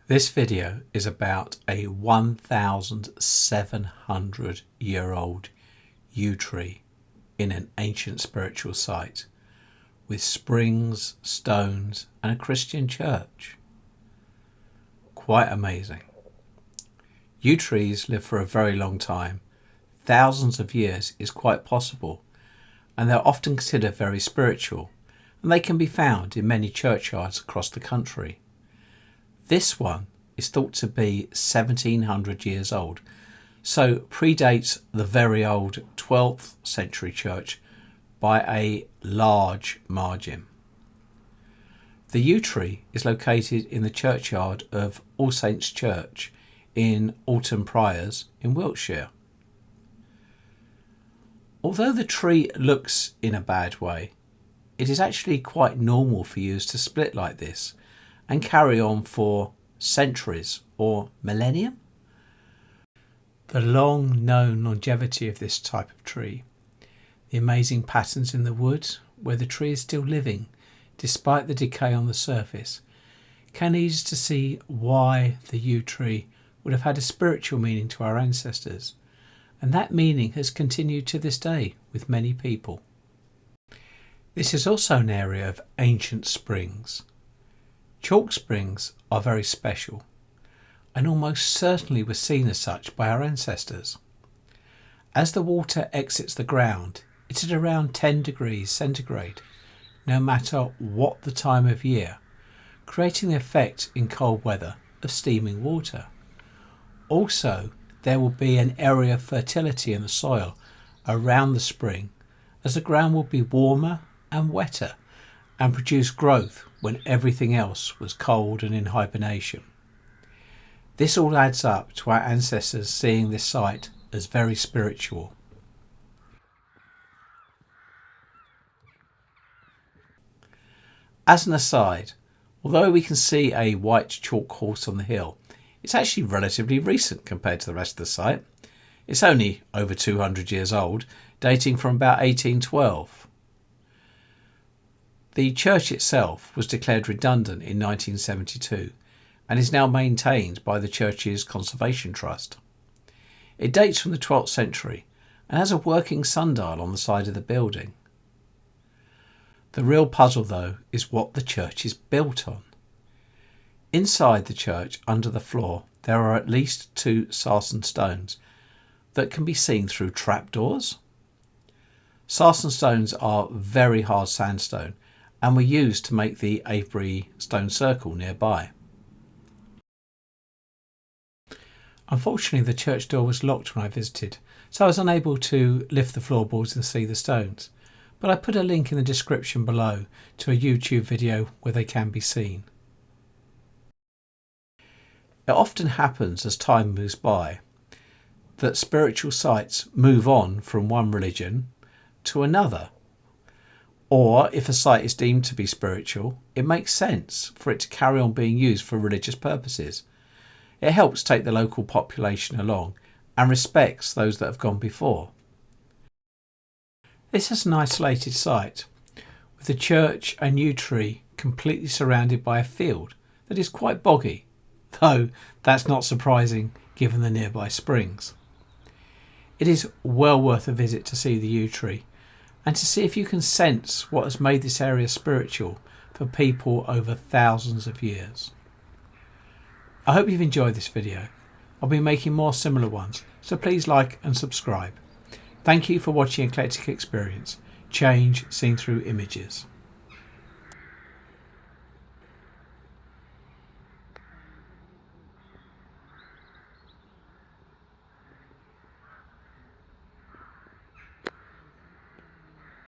This video is about a 1,700-year-old yew tree in an ancient spiritual site with springs, stones and a Christian church. Quite amazing. Yew trees live for a very long time. Thousands of years is quite possible, and they're often considered very spiritual, and they can be found in many churchyards across the country. This one is thought to be 1700 years old, so predates the very old 12th century church by a large margin. The yew tree is located in the churchyard of All Saints Church in Alton Priors in Wiltshire. Although the tree looks in a bad way, it is actually quite normal for yews to split like this and carry on for centuries or millennium. The long known longevity of this type of tree, the amazing patterns in the wood where the tree is still living despite the decay on the surface, can lead us to see why the yew tree would have had a spiritual meaning to our ancestors, and that meaning has continued to this day with many people. This is also an area of ancient springs. Chalk springs are very special and almost certainly were seen as such by our ancestors. As the water exits the ground, it's at around 10 degrees centigrade, no matter what the time of year, creating the effect in cold weather of steaming water. Also, there will be an area of fertility in the soil around the spring, as the ground will be warmer and wetter and produce growth when everything else was cold and in hibernation. This all adds up to our ancestors seeing this site as very spiritual. As an aside, although we can see a white chalk horse on the hill, it's actually relatively recent compared to the rest of the site. It's only over 200 years old, dating from about 1812. The church itself was declared redundant in 1972 and is now maintained by the church's Conservation Trust. It dates from the 12th century and has a working sundial on the side of the building. The real puzzle, though, is what the church is built on. Inside the church, under the floor, there are at least 2 Sarsen stones that can be seen through trapdoors. Sarsen stones are very hard sandstone and were used to make the Avebury Stone circle nearby. Unfortunately, the church door was locked when I visited, so I was unable to lift the floorboards and see the stones, but I put a link in the description below to a YouTube video where they can be seen. It often happens as time moves by that spiritual sites move on from one religion to another. Or if a site is deemed to be spiritual, it makes sense for it to carry on being used for religious purposes. It helps take the local population along and respects those that have gone before. This is an isolated site with the church and yew tree completely surrounded by a field that is quite boggy, though that's not surprising given the nearby springs. It is well worth a visit to see the yew tree and to see if you can sense what has made this area spiritual for people over thousands of years. I hope you've enjoyed this video. I'll be making more similar ones, so please like and subscribe. Thank you for watching Eclectic Experience, change seen through images.